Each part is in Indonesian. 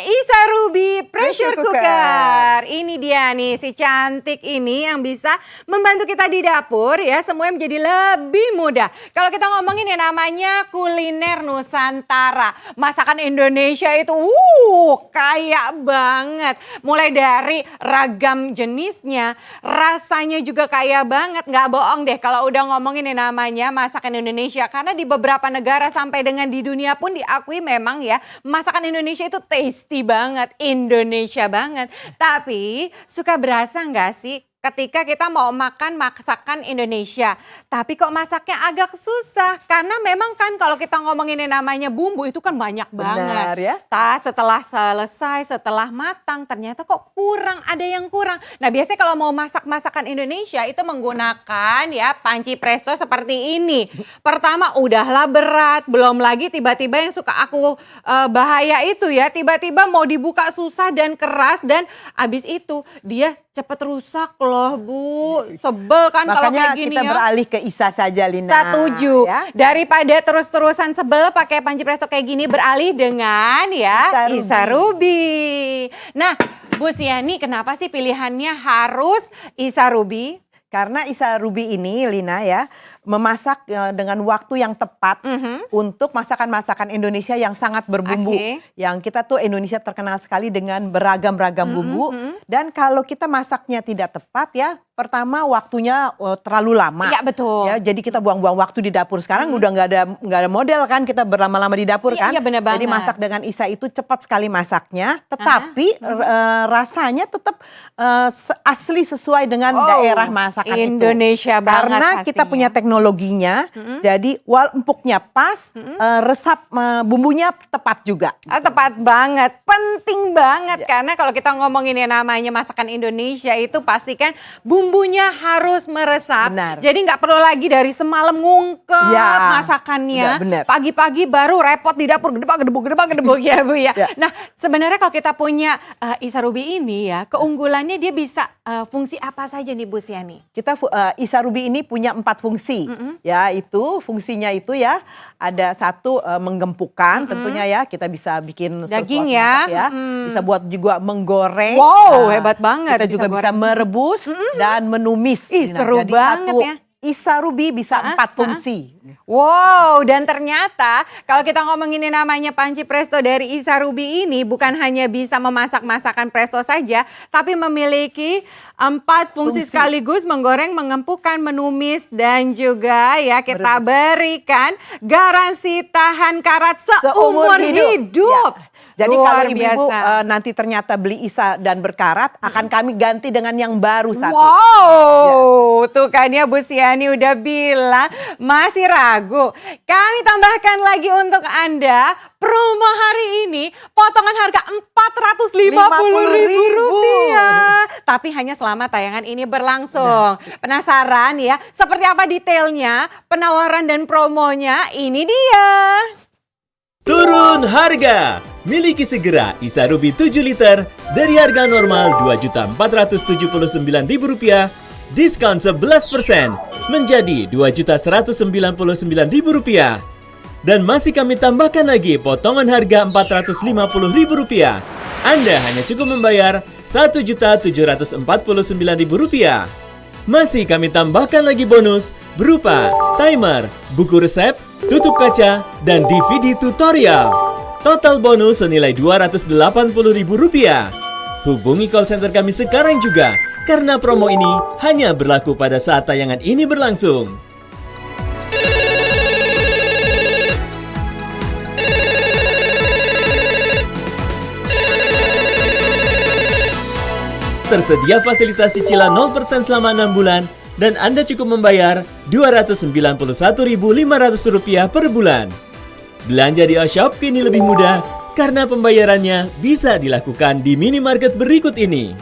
Isa Ruby Pressure Cooker. Ini dia nih si cantik ini yang bisa membantu kita di dapur ya, semuanya menjadi lebih mudah. Kalau kita ngomongin yang namanya kuliner Nusantara, masakan Indonesia itu kaya banget. Mulai dari ragam jenisnya, rasanya juga kaya banget. Nggak bohong deh kalau udah ngomongin yang namanya masakan Indonesia, karena di beberapa negara sampai dengan di dunia pun diakui memang ya masakan Indonesia itu tasty banget, Indonesia banget. Tapi suka berasa nggak sih ketika kita mau makan masakan Indonesia, tapi kok masaknya agak susah? Karena memang kan kalau kita ngomongin yang namanya bumbu itu kan banyak banget. Benar ya. Setelah selesai, setelah matang ternyata kok kurang, ada yang kurang. Nah biasanya kalau mau masak masakan Indonesia itu menggunakan ya panci presto seperti ini. Pertama udahlah berat, belum lagi tiba-tiba yang suka aku bahaya itu ya, tiba-tiba mau dibuka susah dan keras dan abis itu dia cepet rusak loh Bu, sebel kan kalau kayak gini ya. Makanya kita beralih ke Isa saja Lina. Setuju, ya? Daripada terus-terusan sebel pakai panci presto kayak gini, beralih dengan ya Isa Ruby. Nah Bu Siani, kenapa sih pilihannya harus Isa Ruby? Karena Isa Ruby ini Lina ya, memasak dengan waktu yang tepat untuk masakan-masakan Indonesia yang sangat berbumbu. Yang kita tuh Indonesia terkenal sekali dengan beragam-ragam bumbu. Dan kalau kita masaknya tidak tepat ya, pertama waktunya terlalu lama. Iya betul. Ya, jadi kita buang-buang waktu di dapur. Sekarang udah nggak ada model kan, kita berlama-lama di dapur kan. Iya bener banget. Jadi masak dengan Isa itu cepat sekali masaknya, tetapi rasanya tetap asli sesuai dengan daerah masakan Indonesia itu. banget Karena pastinya. kita punya teknologinya, jadi empuknya pas, resap bumbunya tepat juga. Tepat banget, penting banget karena kalau kita ngomongin yang namanya masakan Indonesia itu pastikan bumbunya harus meresap. Benar. Jadi nggak perlu lagi dari semalam ngungkep masakannya. Benar. Pagi-pagi baru repot di dapur gedebuk ya Bu ya. Nah sebenarnya kalau kita punya Isa Ruby ini ya, keunggulannya dia bisa fungsi apa saja nih Bu Siani? Kita Isa Ruby ini punya 4 fungsi, ya itu fungsinya itu ya ada satu menggempukkan tentunya ya, kita bisa bikin daging ya, bisa buat juga menggoreng. Wow hebat banget. Kita juga bisa merebus dan menumis. Seru jadi banget satu, ya. Isa Ruby bisa 4 fungsi. Wow, dan ternyata kalau kita ngomongin yang namanya panci presto dari Isa Ruby ini bukan hanya bisa memasak masakan presto saja, tapi memiliki 4 fungsi sekaligus: menggoreng, mengempukkan, menumis, dan juga ya kita berikan garansi tahan karat seumur hidup. Ya. Jadi kalau ibu-ibu nanti ternyata beli Isa dan berkarat, akan kami ganti dengan yang baru satu. Wow, tuh kan ya Bu Siani udah bilang masih ragu. Kami tambahkan lagi untuk Anda promo hari ini potongan harga Rp450.000. Tapi hanya selama tayangan ini berlangsung. Penasaran ya seperti apa detailnya, penawaran dan promonya? Ini dia. Turun harga! Miliki segera Isa Ruby 7 liter dari harga normal Rp2.479.000, diskon 11% menjadi Rp2.199.000. Dan masih kami tambahkan lagi potongan harga Rp450.000. Anda hanya cukup membayar Rp1.749.000. Masih kami tambahkan lagi bonus berupa timer, buku resep, tutup kaca, dan DVD tutorial. Total bonus senilai Rp280.000. Hubungi call center kami sekarang juga, karena promo ini hanya berlaku pada saat tayangan ini berlangsung. Tersedia fasilitas cicilan 0% selama 6 bulan, dan Anda cukup membayar Rp291.500 per bulan. Belanja di Oshop kini lebih mudah karena pembayarannya bisa dilakukan di minimarket berikut ini.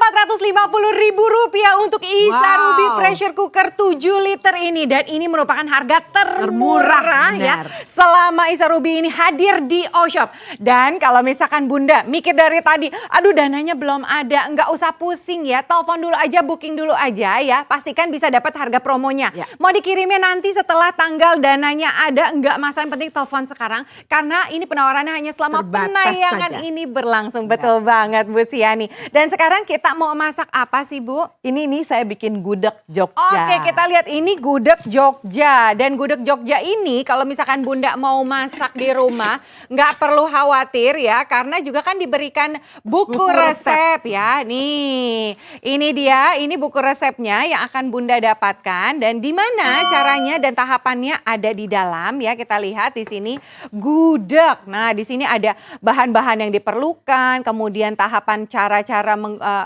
Rp450.000 untuk Isa Wow. Ruby pressure cooker 7 liter ini. Dan ini merupakan harga termurah ya benar. selama Isa Ruby ini hadir di O-Shop. Dan kalau misalkan Bunda mikir dari tadi, aduh dananya belum ada, nggak usah pusing ya. Telepon dulu aja, booking dulu aja ya. Pastikan bisa dapat harga promonya. Ya. Mau dikirimnya nanti setelah tanggal dananya ada, nggak masalah, yang penting telepon sekarang. Karena ini penawarannya hanya selama Terbatas penayangan saja. ini berlangsung. Betul banget Bu Siani. Dan sekarang kita mau masak apa sih Bu? Ini nih saya bikin gudeg Jogja. Oke, kita lihat ini gudeg Jogja. Dan gudeg Jogja ini kalau misalkan Bunda mau masak di rumah, nggak perlu khawatir ya. Karena juga kan diberikan buku resep ya. Nih, ini dia, ini buku resepnya yang akan Bunda dapatkan. Dan di mana caranya dan tahapannya ada di dalam ya. Kita lihat di sini gudeg. Nah, di sini ada bahan-bahan yang diperlukan, kemudian tahapan cara-cara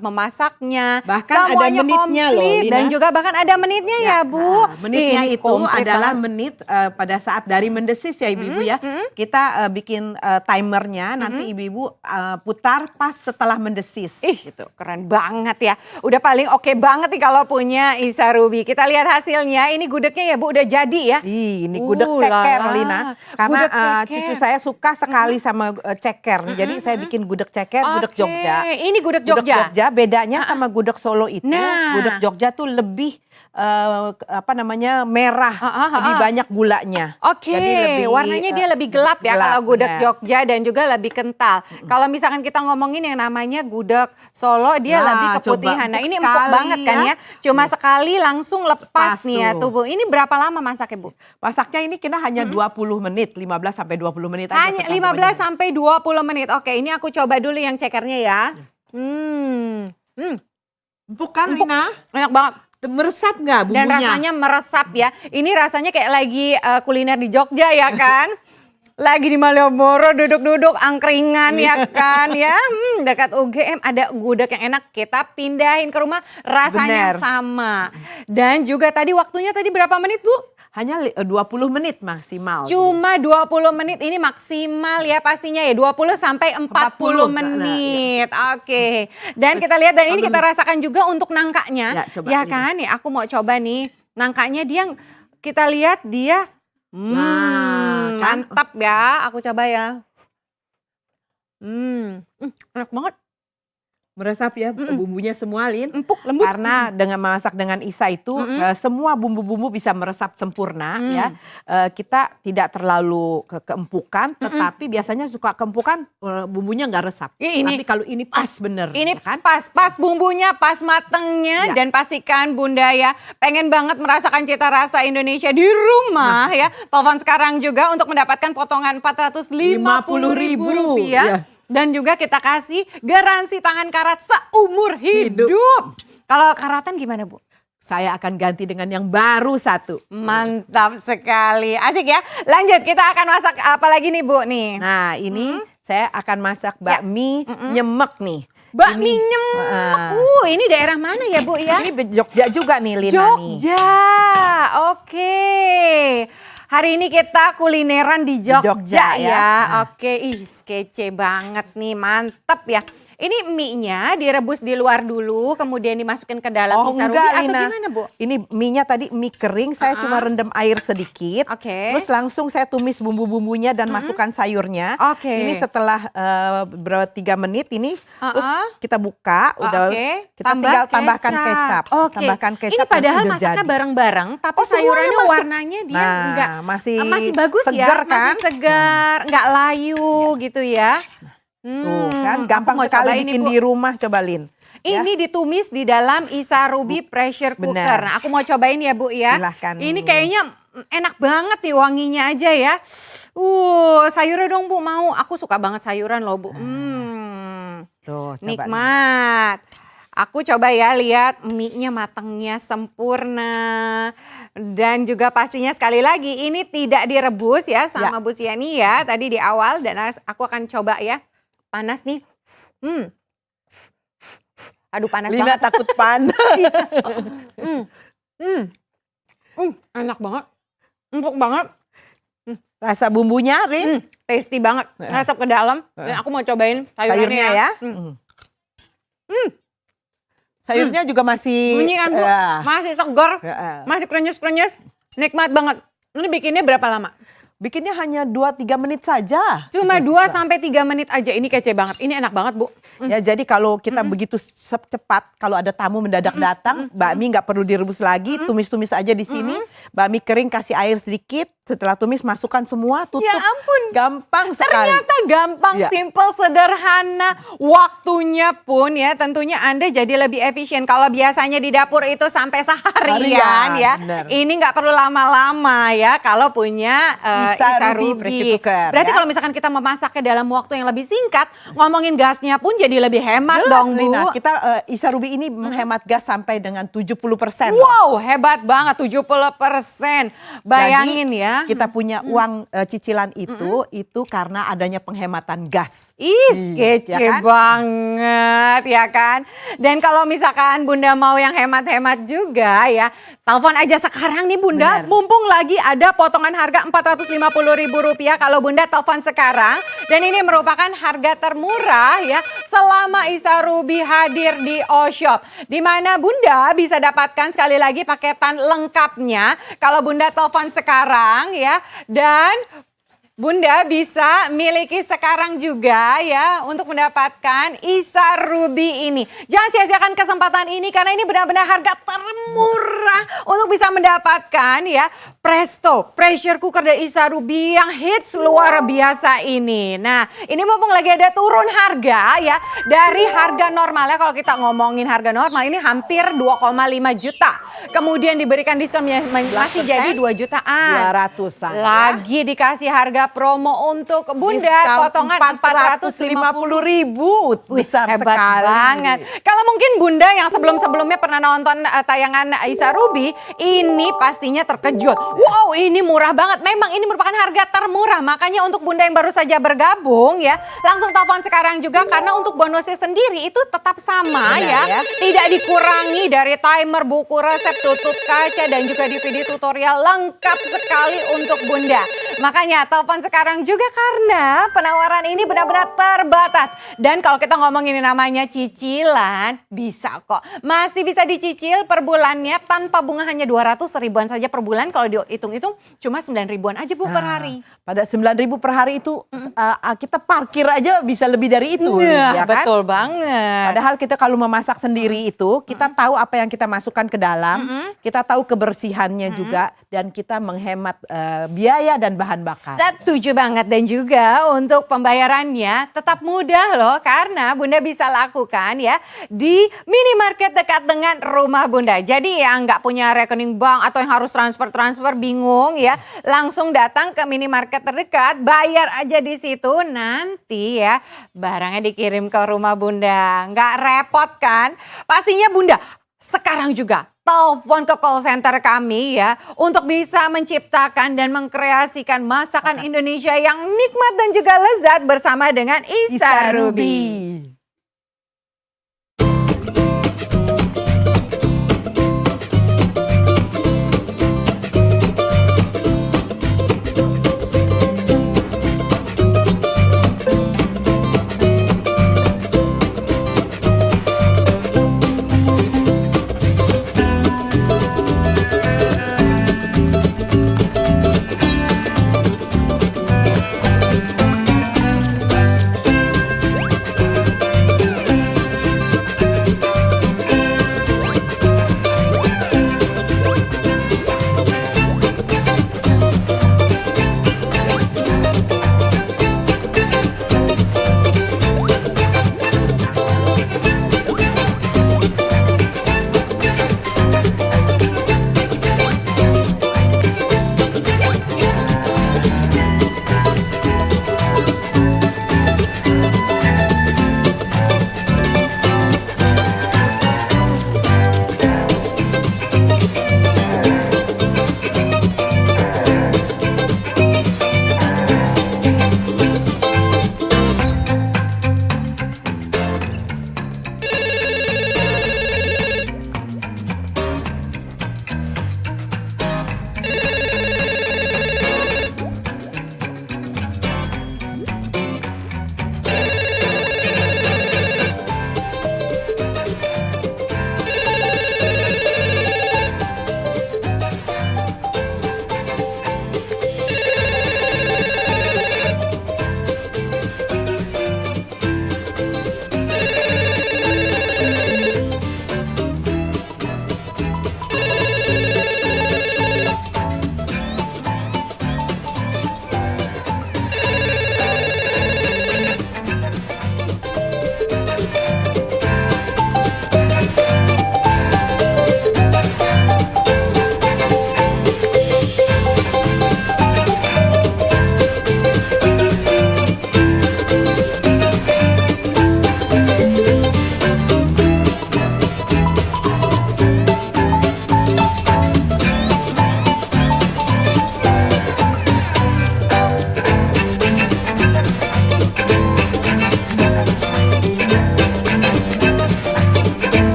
memasaknya. Bahkan ada semuanya menitnya loh, komplit. Lina. Dan juga bahkan ada menitnya ya, Bu. Menitnya Ini itu komplit adalah banget. menit pada saat dari mendesis ya ibu-ibu ya. Kita bikin timernya, nanti ibu-ibu putar pas setelah mendesis. Gitu, keren banget ya. Udah paling oke banget nih kalau punya Isa Ruby. Kita lihat hasilnya, ini gudegnya ya Bu, udah jadi ya. Ini gudeg ceker lala. Lina. Karena Gudeg ceker. cucu saya suka sekali sama ceker. Jadi saya bikin gudeg ceker, gudeg Oke, Jogja. ini gudeg Gudeg Jogja. Jogja bedanya sama gudeg Solo itu, Nah. gudeg Jogja tuh lebih merah, lebih banyak gulanya. Oke, Jadi lebih, warnanya dia lebih gelap ya gelap, kalau gudeg benar. Jogja dan juga lebih kental. Kalau misalkan kita ngomongin yang namanya gudeg Solo, dia Nah, lebih coba keputihan. Nah, empuk ini empuk sekali banget kan ya. ya. Cuma sekali langsung lepas Pas nih ya tuh. tuh Bu. Ini berapa lama masaknya Bu? Masaknya ini kita hanya 20 menit, 15 sampai 20 menit aja. Hanya tergantung 15 banyaknya. sampai 20 menit. Oke, ini aku coba dulu yang cekernya ya. Empuk kan Empuk. Lina? Enak banget. Meresap nggak bumbunya? Dan rasanya meresap ya. Ini rasanya kayak lagi kuliner di Jogja ya kan. Lagi di Malioboro duduk-duduk angkringan ya kan ya. Dekat UGM ada gudeg yang enak. Kita pindahin ke rumah rasanya Bener. sama. Dan juga tadi waktunya tadi berapa menit Bu? Hanya 20 menit maksimal. Cuma 20 menit ini maksimal ya pastinya ya 20 sampai 40 40, menit. Oke. Dan kita lihat dan ini kita rasakan juga untuk nangkanya. Ya, coba Ya ini. kan nih aku mau coba nih. Nangkanya dia kita lihat dia Nah, kan? mantap ya. Aku coba ya. Enak banget. Meresap ya bumbunya semua Lin. Empuk, lembut. Karena dengan masak dengan Isa itu semua bumbu-bumbu bisa meresap sempurna ya. Kita tidak terlalu keempukan, tetapi biasanya suka keempukan bumbunya nggak resap. Ini Tapi kalau ini pas bener. Ini ya kan? pas bumbunya, pas matengnya. Ya. Dan pastikan Bunda ya pengen banget merasakan cita rasa Indonesia di rumah ya. Telepon sekarang juga untuk mendapatkan potongan Rp450.000. Ya. Dan juga kita kasih garansi tangan karat seumur hidup. Kalau karatan gimana Bu? Saya akan ganti dengan yang baru satu. Mantap sekali. Asik ya. Lanjut, kita akan masak apa lagi nih Bu nih? Nah ini saya akan masak bakmi nyemek nih. Bakmi Ini- nyemek. Ini daerah mana ya Bu ya? Ini Jogja juga nih Lina nih. Jogja, oke. Hari ini kita kulineran di Jogja, Jogja, ya. ya. Oke, kece banget nih, mantep ya. Ini mie-nya direbus di luar dulu, kemudian dimasukin ke dalam Isa Ruby atau Lina. gimana Bu? Ini mie-nya tadi mie kering, saya cuma rendam air sedikit. Oke. Terus langsung saya tumis bumbu-bumbunya dan masukkan sayurnya. Oke. Ini setelah berapa 3 menit ini, terus kita buka, udah Oke. kita tinggal tambahkan kecap. kecap. Oke. Tambahkan kecap. Ini padahal nanti udah masaknya jadi. bareng-bareng, tapi Oh, semuanya sayurannya masuk. warnanya dia Nah, enggak masih bagus segar ya, kan? masih segar, enggak layu gitu ya. Tuh kan, aku gampang mau sekali cobain nih, bikin Bu. di rumah, coba Lin. Ya. Ini ditumis di dalam Isa Ruby pressure cooker. Benar. Nah, aku mau cobain ya Bu ya. Silahkan. Ini kayaknya enak banget nih wanginya aja ya. Sayurnya dong Bu, mau. Aku suka banget sayuran loh Bu. Tuh, coba Nikmat. Aku coba ya lihat mie-nya matangnya sempurna. Dan juga pastinya sekali lagi ini tidak direbus ya sama Bu Siani ya tadi di awal. Dan aku akan coba ya. Panas nih. Aduh panas Lina banget. takut panas. Enak banget. Empuk banget. Rasa bumbunya, Lin. Tasty banget. Ngasap ke dalam. Dan aku mau cobain sayurannya Sayurnya ya. Sayurnya juga masih Bunyi kan Bu? Masih segar, Ya. masih krenyes-krenyes. Nikmat banget. Ini bikinnya berapa lama? bikinnya hanya 2-3 menit saja. Cuma 2 sampai 3 menit aja. Ini kece banget. Ini enak banget, Bu. Ya, jadi kalau kita begitu cepat, kalau ada tamu mendadak datang, bakmi nggak perlu direbus lagi, tumis-tumis aja di sini. Bakmi kering, kasih air sedikit, setelah tumis masukkan semua, tutup. Ya ampun. Gampang sekali. Ternyata gampang, Ya. simple, sederhana. Waktunya pun ya tentunya Anda jadi lebih efisien. Kalau biasanya di dapur itu sampai seharian Harian, ya. bener. Ini nggak perlu lama-lama ya kalau punya Isa Ruby pressure cooker, Berarti ya. kalau misalkan kita memasaknya dalam waktu yang lebih singkat, ngomongin gasnya pun jadi lebih hemat Jelas, dong, Bu. Lina, kita Isa Ruby ini menghemat gas sampai dengan 70%. Wow, hebat banget 70%. Bayangin Jadi, ya. kita punya uang cicilan itu karena adanya penghematan gas. Kece ya kan? banget ya kan. Dan kalau misalkan Bunda mau yang hemat-hemat juga ya, telepon aja sekarang nih Bunda. Bener. Mumpung lagi ada potongan harga Rp450.000 kalau Bunda telepon sekarang. Dan ini merupakan harga termurah ya selama Isa Ruby hadir di O-Shop. Di mana Bunda bisa dapatkan sekali lagi paketan lengkapnya kalau Bunda telepon sekarang ya. Dan Bunda bisa miliki sekarang juga ya untuk mendapatkan Isa Ruby ini. Jangan sia-siakan kesempatan ini karena ini benar-benar harga termurah untuk bisa mendapatkan ya Presto pressure cooker dari Isa Ruby yang hits luar biasa ini. Nah, ini mumpung lagi ada turun harga ya dari harga normalnya, kalau kita ngomongin harga normal ini hampir 2,5 juta. Kemudian diberikan diskon masih jadi 2 jutaan. 200-an. Lagi dikasih harga promo untuk Bunda, Diskon potongan 450.000. Besar hebat sekali. banget. Kalau mungkin Bunda yang sebelum-sebelumnya pernah nonton tayangan Isa Ruby, ini pastinya terkejut. Wow, ini murah banget. Memang ini merupakan harga termurah. Makanya untuk Bunda yang baru saja bergabung ya, langsung telepon sekarang juga karena untuk bonusnya sendiri itu tetap sama ya. Tidak dikurangi dari timer, buku resep, tutup kaca dan juga DVD tutorial lengkap sekali untuk Bunda. Makanya telepon sekarang juga karena penawaran ini benar-benar terbatas. Dan kalau kita ngomongin namanya cicilan, bisa kok. Masih bisa dicicil per bulannya tanpa bunga, hanya 200 ribuan saja per bulan. Kalau dihitung-hitung cuma 9 ribuan aja Bu per hari. Pada 9.000 per hari itu kita parkir aja bisa lebih dari itu. Iya, ya kan? betul banget. Padahal kita kalau memasak sendiri itu, kita tahu apa yang kita masukkan ke dalam, kita tahu kebersihannya juga, dan kita menghemat biaya dan bahan bakar. Setuju banget. Dan juga untuk pembayarannya tetap mudah loh, karena Bunda bisa lakukan ya di minimarket dekat dengan rumah Bunda. Jadi yang nggak punya rekening bank atau yang harus transfer bingung ya, langsung datang ke minimarket terdekat, bayar aja di situ, nanti ya barangnya dikirim ke rumah Bunda. Nggak repot kan? Pastinya Bunda sekarang juga telepon ke call center kami ya untuk bisa menciptakan dan mengkreasikan masakan Indonesia yang nikmat dan juga lezat bersama dengan Isa Ruby.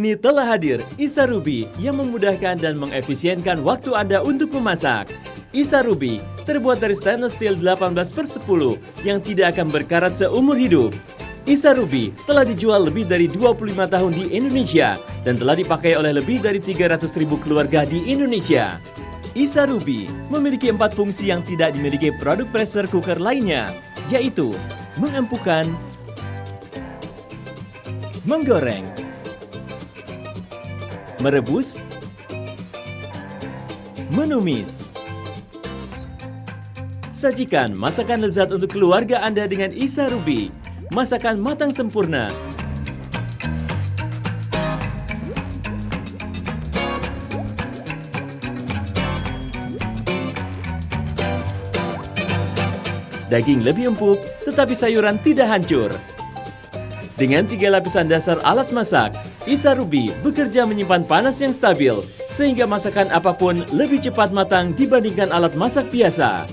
Kini telah hadir Isa Ruby yang memudahkan dan mengefisienkan waktu Anda untuk memasak. Isa Ruby terbuat dari stainless steel 18/10 yang tidak akan berkarat seumur hidup. Isa Ruby telah dijual lebih dari 25 tahun di Indonesia dan telah dipakai oleh lebih dari 300.000 keluarga di Indonesia. Isa Ruby memiliki 4 fungsi yang tidak dimiliki produk pressure cooker lainnya, yaitu mengempukan, menggoreng, merebus, menumis. Sajikan masakan lezat untuk keluarga Anda dengan Isa Ruby. Masakan matang sempurna. Daging lebih empuk, tetapi sayuran tidak hancur. Dengan 3 lapisan dasar alat masak, Isa Ruby bekerja menyimpan panas yang stabil, sehingga masakan apapun lebih cepat matang dibandingkan alat masak biasa.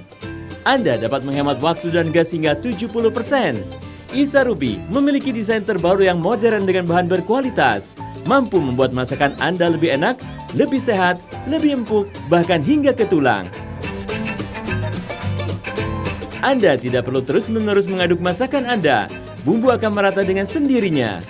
Anda dapat menghemat waktu dan gas hingga 70%. Isa Ruby memiliki desain terbaru yang modern dengan bahan berkualitas, mampu membuat masakan Anda lebih enak, lebih sehat, lebih empuk, bahkan hingga ke tulang. Anda tidak perlu terus-menerus mengaduk masakan Anda, bumbu akan merata dengan sendirinya.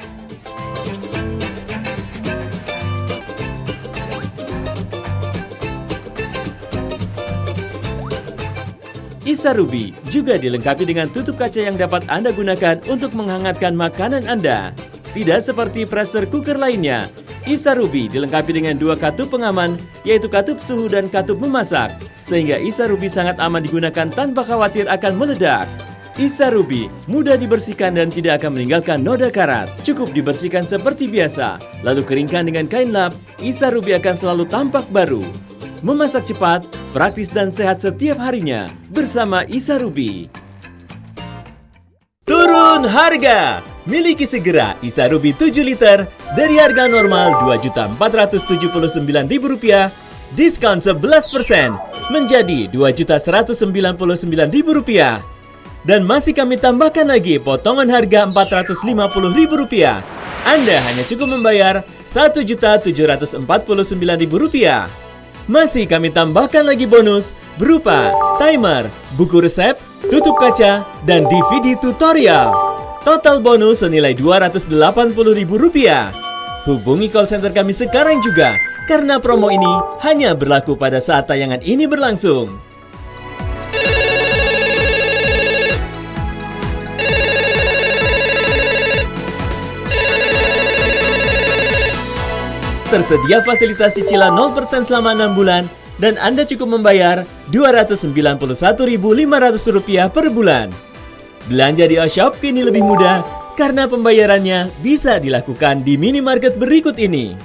Isa Ruby juga dilengkapi dengan tutup kaca yang dapat Anda gunakan untuk menghangatkan makanan Anda. Tidak seperti pressure cooker lainnya, Isa Ruby dilengkapi dengan 2 katup pengaman, yaitu katup suhu dan katup memasak, sehingga Isa Ruby sangat aman digunakan tanpa khawatir akan meledak. Isa Ruby mudah dibersihkan dan tidak akan meninggalkan noda karat. Cukup dibersihkan seperti biasa, lalu keringkan dengan kain lap, Isa Ruby akan selalu tampak baru. Memasak cepat, praktis dan sehat setiap harinya bersama Isa Ruby. Turun harga! Miliki segera Isa Ruby 7 liter dari harga normal Rp2.479.000, diskon 11% menjadi Rp2.199.000. Dan masih kami tambahkan lagi potongan harga Rp450.000. Anda hanya cukup membayar Rp1.749.000. Masih kami tambahkan lagi bonus berupa timer, buku resep, tutup kaca, dan DVD tutorial. Total bonus senilai Rp280.000. Hubungi call center kami sekarang juga, karena promo ini hanya berlaku pada saat tayangan ini berlangsung. Tersedia fasilitas cicilan 0% selama 6 bulan dan Anda cukup membayar Rp291.500 per bulan. Belanja di Oshop kini lebih mudah karena pembayarannya bisa dilakukan di minimarket berikut ini.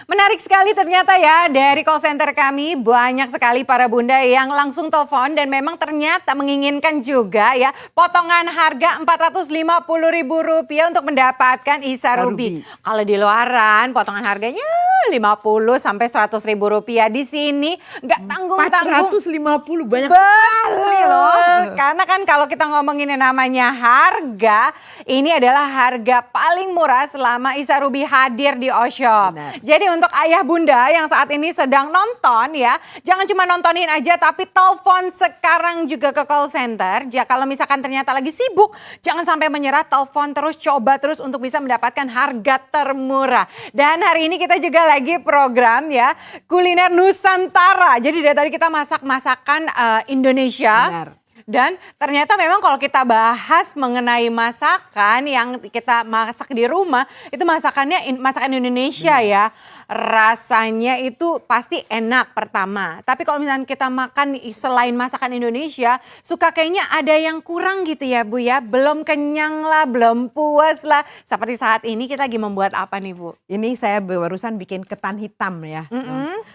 Menarik sekali ternyata ya, dari call center kami banyak sekali para bunda yang langsung telepon dan memang ternyata menginginkan juga ya potongan harga Rp450.000 untuk mendapatkan Isa Ruby. Kalau di luaran potongan harganya 50 sampai Rp100.000. Di sini nggak tanggung-tanggung. 450 banyak sekali loh. Karena kan kalau kita ngomongin yang namanya harga, ini adalah harga paling murah selama Isa Ruby hadir di Oshop. Jadi untuk ayah bunda yang saat ini sedang nonton ya, jangan cuma nontonin aja tapi telepon sekarang juga ke call center. Kalau misalkan ternyata lagi sibuk, jangan sampai menyerah, telepon terus, coba terus untuk bisa mendapatkan harga termurah. Dan hari ini kita juga lagi program ya, kuliner Nusantara. Jadi dari tadi kita masak masakan Indonesia. Benar. Dan ternyata memang kalau kita bahas mengenai masakan yang kita masak di rumah, itu masakannya masakan Indonesia ya. Rasanya itu pasti enak pertama. Tapi kalau misalnya kita makan selain masakan Indonesia, suka kayaknya ada yang kurang gitu ya Bu ya. Belum kenyang lah, belum puas lah. Seperti saat ini kita lagi membuat apa nih Bu? Ini saya barusan bikin ketan hitam ya.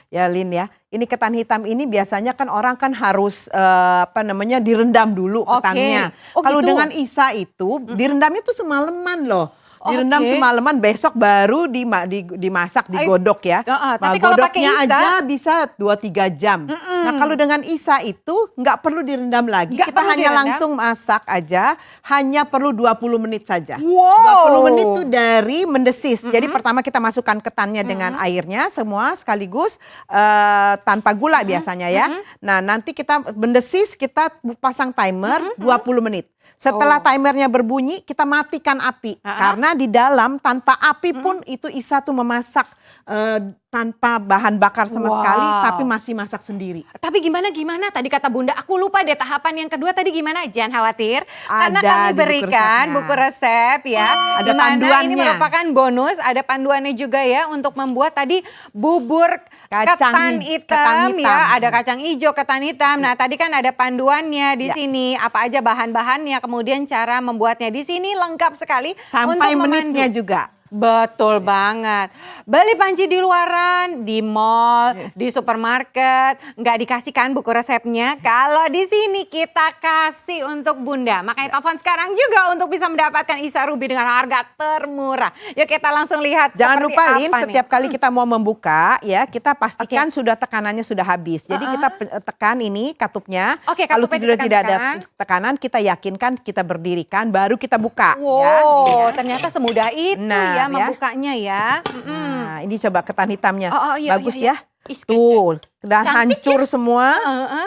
Ya Lin ya. Ini ketan hitam ini biasanya kan orang kan harus direndam dulu ketannya. Oh, kalau gitu? Dengan Isa itu direndamnya tuh semalaman loh. Direndam Oke. semalaman, besok baru dimasak, digodok ya. Tapi kalau pakai godoknya Isa? aja bisa 2-3 jam. Nah kalau dengan Isa itu nggak perlu direndam lagi. Nggak Kita perlu hanya direndam? langsung masak aja, hanya perlu 20 menit saja. Wow. 20 menit itu dari mendesis. Jadi pertama kita masukkan ketannya dengan airnya semua sekaligus tanpa gula biasanya ya. Nah nanti kita mendesis, kita pasang timer 20 menit. Setelah timernya berbunyi, kita matikan api. Karena di dalam tanpa api pun itu Isa tuh memasak tanpa bahan bakar sama sekali, tapi masih masak sendiri. Tapi gimana tadi kata Bunda, aku lupa deh tahapan yang kedua tadi gimana, jangan khawatir. Karena Ada kami di buku berikan resepnya. buku resep ya. Ada di mana ini panduannya. merupakan bonus, ada panduannya juga ya untuk membuat tadi bubur ketan hitam ya. Ada kacang hijau, ketan hitam. Nah tadi kan ada panduannya di sini, apa aja bahan-bahannya, kemudian cara membuatnya di sini lengkap sekali. Sampai untuk menitnya memandu. juga. Betul banget. Beli panci di luaran, di mall, di supermarket, nggak dikasihkan buku resepnya. Kalau di sini kita kasih untuk Bunda. Makanya telepon sekarang juga untuk bisa mendapatkan Isa Ruby dengan harga termurah. Yuk kita langsung lihat. Jangan seperti lupa apa Lin, nih. setiap kali kita mau membuka ya, kita pastikan sudah tekanannya sudah habis. Jadi kita tekan ini katupnya. Oke, Kalau katupnya sudah tidak ada ditekan-tekan. tekanan, kita yakinkan, kita berdirikan, baru kita buka. Wow, Ya, ini ya. ternyata semudah itu Nah, ya ya. membukanya ya. Nah, ini coba ketan hitamnya. Iya, Bagus iya, ya. Ih, Tuh, udah Cantik hancur semua,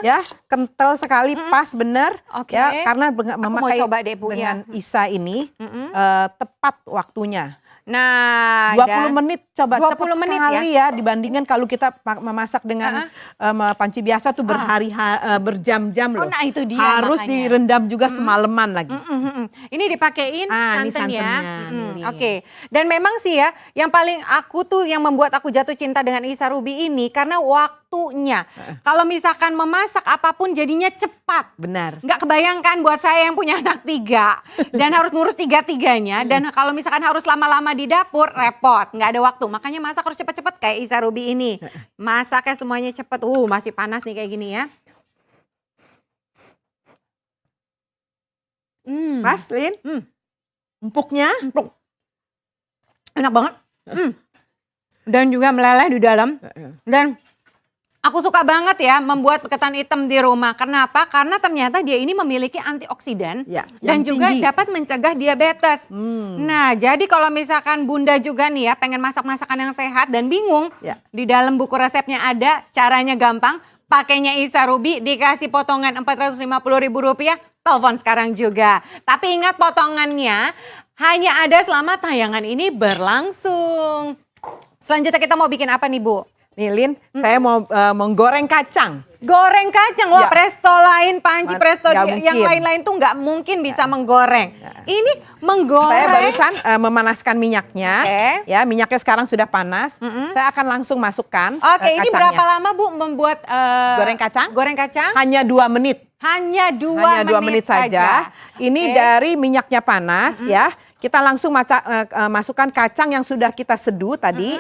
ya, kental sekali, pas bener, Oke. ya, karena mau memakai coba deh, Bu, dengan ya. Isa ini tepat waktunya. Nah, 20 menit coba 20 cepat menit sekali ya dibandingkan kalau kita memasak dengan panci biasa tuh berjam-jam loh. nah itu dia Harus makanya. direndam juga semalaman lagi. Ini dipakein Ini santan ya. santannya, nih. Oke. Dan memang sih ya, yang paling aku tuh yang membuat aku jatuh cinta dengan Isa Ruby ini karena waktunya. Kalau misalkan memasak apapun jadinya cepat. Benar. Nggak kebayangkan buat saya yang punya anak 3 dan harus ngurus 3-tiganya dan kalau misalkan harus lama-lama di dapur repot, nggak ada waktu. Makanya masak harus cepet-cepet kayak Isa Ruby ini. Masaknya semuanya cepet. Masih panas nih kayak gini ya. Pas, Lin? Empuknya? Enak banget. Dan juga meleleh di dalam. Dan aku suka banget ya membuat ketan hitam di rumah. Kenapa? Karena ternyata dia ini memiliki antioksidan Ya, dan yang juga tinggi. dapat mencegah diabetes. Nah, jadi kalau misalkan Bunda juga nih ya pengen masak masakan yang sehat dan bingung, Ya. di dalam buku resepnya ada, caranya gampang. Pakainya Isa Ruby dikasih potongan Rp450.000, telepon sekarang juga. Tapi ingat potongannya hanya ada selama tayangan ini berlangsung. Selanjutnya kita mau bikin apa nih Bu? Nih Lin, saya mau menggoreng kacang. Goreng kacang, wah Ya. presto lain, panci presto Nggak yang mungkin. lain-lain tuh nggak mungkin bisa menggoreng. Ini menggoreng. Saya barusan memanaskan minyaknya, Oke. ya minyaknya sekarang sudah panas. Saya akan langsung masukkan Oke, ini kacangnya. berapa lama Bu membuat Goreng kacang? Goreng kacang? Hanya 2 menit. Hanya 2 Hanya 2 menit saja. Ini Oke. dari minyaknya panas ya. Kita langsung masukkan kacang yang sudah kita seduh tadi.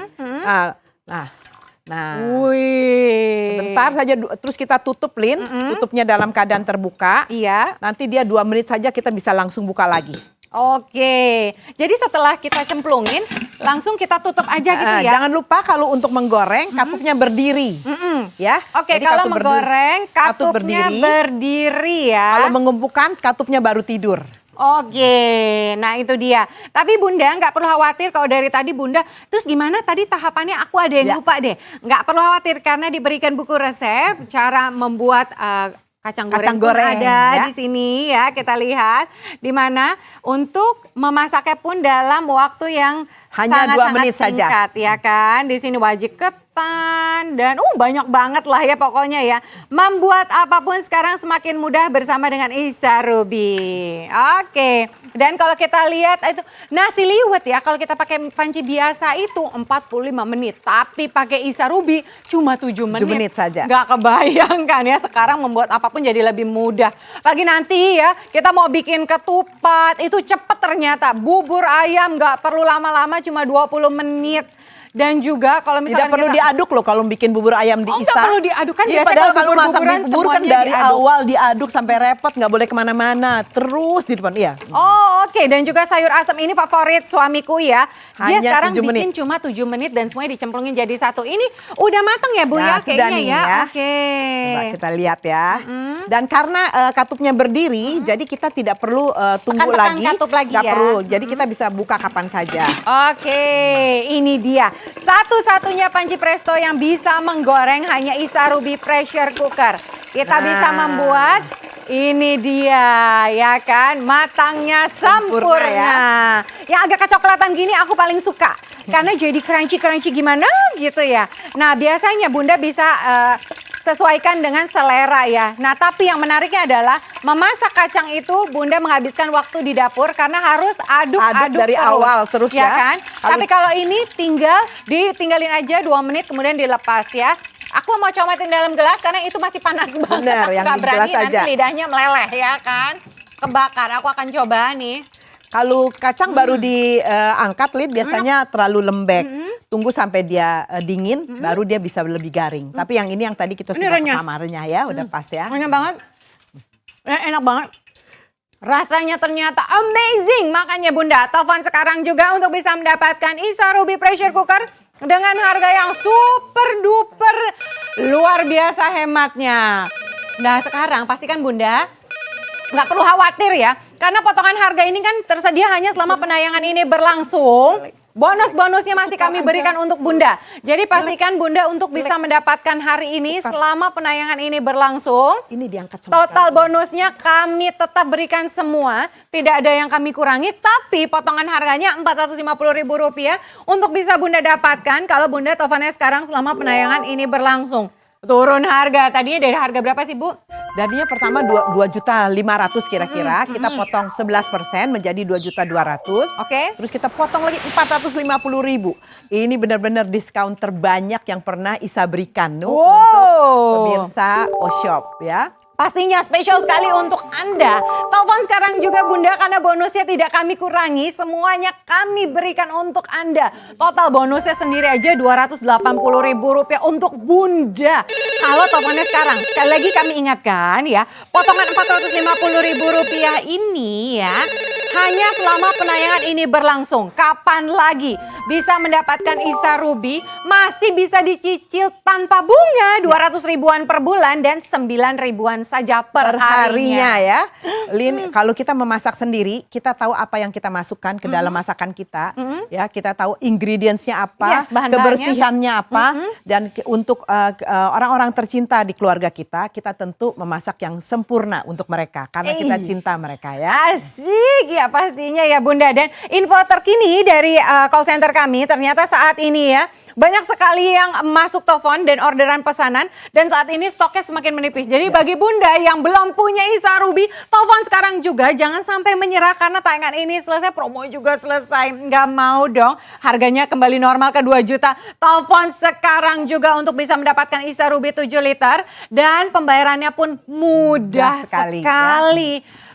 Nah, Wih. sebentar saja terus kita tutup Lin. Tutupnya dalam keadaan terbuka. Iya. Nanti dia 2 menit saja kita bisa langsung buka lagi. Oke. Jadi setelah kita cemplungin, langsung kita tutup aja gitu ya. Jangan lupa kalau untuk menggoreng katupnya berdiri. Ya. Oke, Jadi kalau katup menggoreng katup katupnya berdiri ya. Kalau mengembukan katupnya baru tidur. Oke, nah itu dia. Tapi Bunda nggak perlu khawatir kalau dari tadi Bunda, terus gimana tadi tahapannya aku ada yang Ya. lupa deh. Nggak perlu khawatir karena diberikan buku resep cara membuat kacang goreng, pun goreng, ada ya. di sini ya, kita lihat. Di mana untuk memasaknya pun dalam waktu yang Hanya 2 sangat-sangat menit saja. singkat, ya kan. Di sini wajib ketan dan banyak banget lah ya pokoknya ya. Membuat apapun sekarang semakin mudah bersama dengan Isa Ruby. Oke. Dan kalau kita lihat itu nasi liwet ya, kalau kita pakai panci biasa itu 45 menit, tapi pakai Isa Ruby cuma 7 menit. 7 menit saja. Nggak kebayangkan ya sekarang membuat apapun jadi lebih mudah. Pagi nanti ya kita mau bikin ketupat, itu cepet ternyata. Bubur ayam nggak perlu lama-lama cuma 20 menit. Dan juga kalau misalkan Tidak perlu diaduk loh kalau bikin bubur ayam di Oh, Isa. nggak perlu diaduk kan Iya, biasanya padahal kalau kalau masak bubur-buburan bubur kan semuanya dari diaduk. awal diaduk sampai repot, nggak boleh kemana-mana. Terus di depan, iya. Oh oke, dan juga sayur asam ini favorit suamiku ya. Dia Hanya sekarang 7 bikin menit. cuma 7 menit dan semuanya dicemplungin jadi satu. Ini udah matang ya Bu Nah, ya sudah kayaknya nih ya. ya. Oke. Coba kita lihat ya. Dan karena katupnya berdiri, jadi kita tidak perlu tunggu Tekan-tekan lagi. katup lagi Nggak ya. perlu, jadi kita bisa buka kapan saja. Oke, ini dia. Satu-satunya panci presto yang bisa menggoreng hanya Isa Ruby pressure cooker. Kita Nah. bisa membuat, ini dia ya kan, matangnya sempurna. ya. Yang agak kecoklatan gini aku paling suka. Karena jadi crunchy-crunchy gimana gitu ya. Nah biasanya Bunda bisa sesuaikan dengan selera ya. Nah tapi yang menariknya adalah memasak kacang itu Bunda menghabiskan waktu di dapur karena harus aduk-aduk dari awal terus ya. kan? Tapi kalau ini ditinggalin aja 2 menit kemudian dilepas ya. Aku mau cobain dalam gelas karena itu masih panas banget. Benar, Aku yang nggak di berani gelas nanti aja. lidahnya meleleh ya kan. Kebakar. Aku akan coba nih. Kalau kacang baru diangkat, Lid, biasanya terlalu lembek. Tunggu sampai dia dingin, baru dia bisa lebih garing. Tapi yang ini yang tadi kita Ini sudah renyah. kamarnya ya, udah pas ya. Enak banget. Enak banget. Rasanya ternyata amazing. Makanya Bunda, telepon sekarang juga untuk bisa mendapatkan Isa Ruby pressure cooker dengan harga yang super duper luar biasa hematnya. Nah sekarang pastikan Bunda nggak perlu khawatir ya. Karena potongan harga ini kan tersedia hanya selama penayangan ini berlangsung. Bonus-bonusnya masih kami berikan untuk Bunda. Jadi pastikan Bunda untuk bisa mendapatkan hari ini selama penayangan ini berlangsung. Ini diangkat sama Total sekali. bonusnya kami tetap berikan semua. Tidak ada yang kami kurangi. Tapi potongan harganya Rp450.000 untuk bisa Bunda dapatkan kalau Bunda teleponnya sekarang selama penayangan ini berlangsung. Turun harga. Tadinya dari harga berapa sih Bu? Dadinya pertama 2.500.000 kira-kira, kita potong 11% menjadi 2.200.000. Oke. Terus kita potong lagi 450.000. Ini benar-benar diskon terbanyak yang pernah Isa berikan Wow. untuk pemirsa Oshop ya. Pastinya spesial sekali untuk Anda. Telepon sekarang juga Bunda karena bonusnya tidak kami kurangi. Semuanya kami berikan untuk Anda. Total bonusnya sendiri aja Rp280.000 untuk Bunda. Kalau teleponnya sekarang, sekali lagi kami ingatkan ya. Potongan Rp450.000 ini ya. Hanya selama penayangan ini berlangsung. Kapan lagi bisa mendapatkan Isa Ruby? Masih bisa dicicil tanpa bunga. 200 ribuan per bulan dan 9 ribuan saja per Harinya harinya. ya. Lin, kalau kita memasak sendiri, kita tahu apa yang kita masukkan ke dalam masakan kita. Ya, kita tahu ingredients-nya apa, Yes, bahan-bahannya. kebersihannya apa, dan untuk orang-orang tercinta di keluarga kita tentu memasak yang sempurna untuk mereka karena kita cinta mereka ya. Asik ya pastinya ya Bunda. Dan info terkini dari call center kami ternyata saat ini ya banyak sekali yang masuk telepon dan orderan pesanan dan saat ini stoknya semakin menipis. Jadi bagi Bunda yang belum punya Isa Ruby, telepon sekarang juga, jangan sampai menyerah karena tayangan ini selesai, promo juga selesai. Nggak mau dong harganya kembali normal ke 2 juta. Telepon sekarang juga untuk bisa mendapatkan Isa Ruby 7 liter dan pembayarannya pun mudah sekali.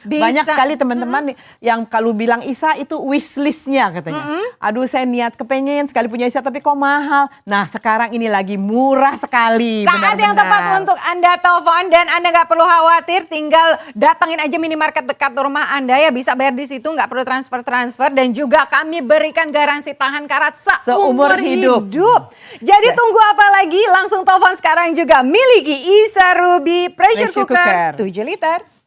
Bisa. Banyak sekali teman-teman yang kalau bilang Isa itu wishlist-nya katanya. Aduh saya niat kepengen sekali punya Isa tapi kok mahal. Nah sekarang ini lagi murah sekali. Saat yang tepat untuk Anda telepon dan Anda nggak perlu khawatir, tinggal datengin aja minimarket dekat rumah Anda ya, bisa bayar di situ, nggak perlu transfer dan juga kami berikan garansi tahan karat seumur hidup. Jadi tunggu apa lagi? Langsung telepon sekarang juga, miliki Isa Ruby pressure cooker 7 liter.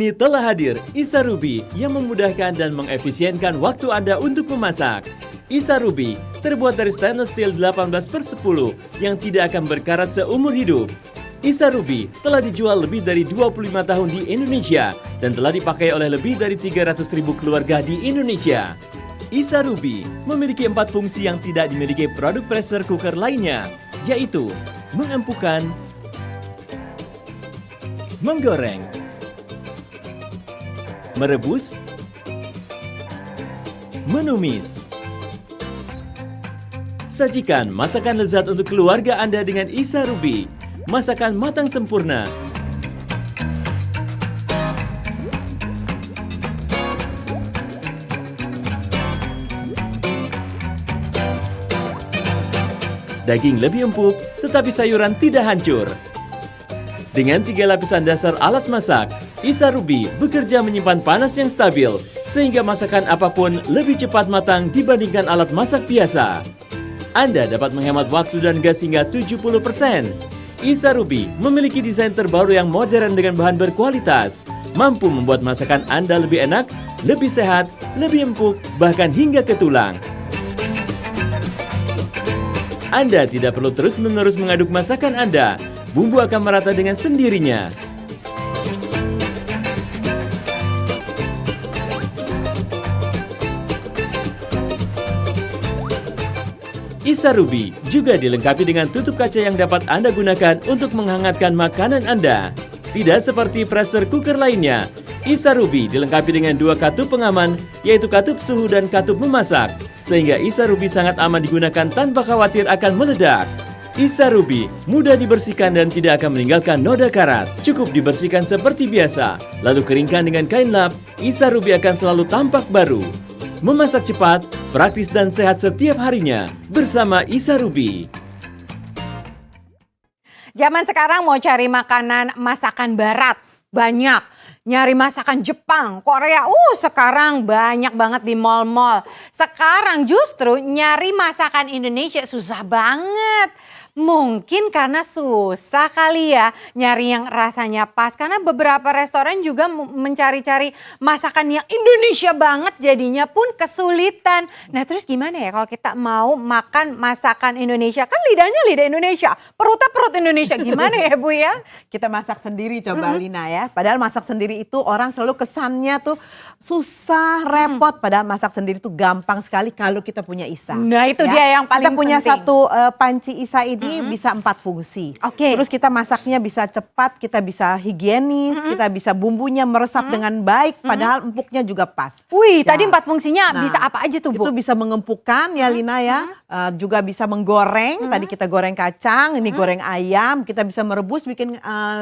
Kini telah hadir Isa Ruby yang memudahkan dan mengefisienkan waktu Anda untuk memasak. Isa Ruby terbuat dari stainless steel 18/10 yang tidak akan berkarat seumur hidup. Isa Ruby telah dijual lebih dari 25 tahun di Indonesia dan telah dipakai oleh lebih dari 300.000 keluarga di Indonesia. Isa Ruby memiliki 4 fungsi yang tidak dimiliki produk pressure cooker lainnya, yaitu mengempukkan, menggoreng, merebus, menumis. Sajikan masakan lezat untuk keluarga Anda dengan Isa Ruby. Masakan matang sempurna. Daging lebih empuk, tetapi sayuran tidak hancur. Dengan 3 lapisan dasar alat masak, Isa Ruby bekerja menyimpan panas yang stabil, sehingga masakan apapun lebih cepat matang dibandingkan alat masak biasa. Anda dapat menghemat waktu dan gas hingga 70%. Isa Ruby memiliki desain terbaru yang modern dengan bahan berkualitas, mampu membuat masakan Anda lebih enak, lebih sehat, lebih empuk, bahkan hingga ke tulang. Anda tidak perlu terus-menerus mengaduk masakan Anda. Bumbu akan merata dengan sendirinya. Isa Ruby juga dilengkapi dengan tutup kaca yang dapat Anda gunakan untuk menghangatkan makanan Anda. Tidak seperti pressure cooker lainnya, Isa Ruby dilengkapi dengan 2 katup pengaman, yaitu katup suhu dan katup memasak, sehingga Isa Ruby sangat aman digunakan tanpa khawatir akan meledak. Isa Ruby mudah dibersihkan dan tidak akan meninggalkan noda karat. Cukup dibersihkan seperti biasa, lalu keringkan dengan kain lap, Isa Ruby akan selalu tampak baru. Memasak cepat, praktis dan sehat setiap harinya bersama Isa Ruby. Zaman sekarang mau cari makanan masakan barat banyak. Nyari masakan Jepang, Korea, sekarang banyak banget di mall-mall. Sekarang justru nyari masakan Indonesia susah banget. Mungkin karena susah kali ya nyari yang rasanya pas. Karena beberapa restoran juga mencari-cari masakan yang Indonesia banget jadinya pun kesulitan. Nah terus gimana ya kalau kita mau makan masakan Indonesia? Kan lidahnya lidah Indonesia, perutnya perut Indonesia. Gimana ya Bu ya? Kita masak sendiri coba Lina ya. Padahal masak sendiri itu orang selalu kesannya tuh susah, repot. Padahal masak sendiri tuh gampang sekali kalau kita punya Isa. Nah itu dia yang paling kita punya penting. satu panci Isa ini bisa 4 fungsi. Oke. Terus kita masaknya bisa cepat, kita bisa higienis, kita bisa bumbunya meresap dengan baik. Padahal empuknya juga pas. Wih, Ya. tadi 4 fungsinya Nah, bisa apa aja tuh Bu? Itu bisa mengempukkan ya Lina ya. Juga bisa menggoreng. Tadi kita goreng kacang, ini goreng ayam. Kita bisa merebus bikin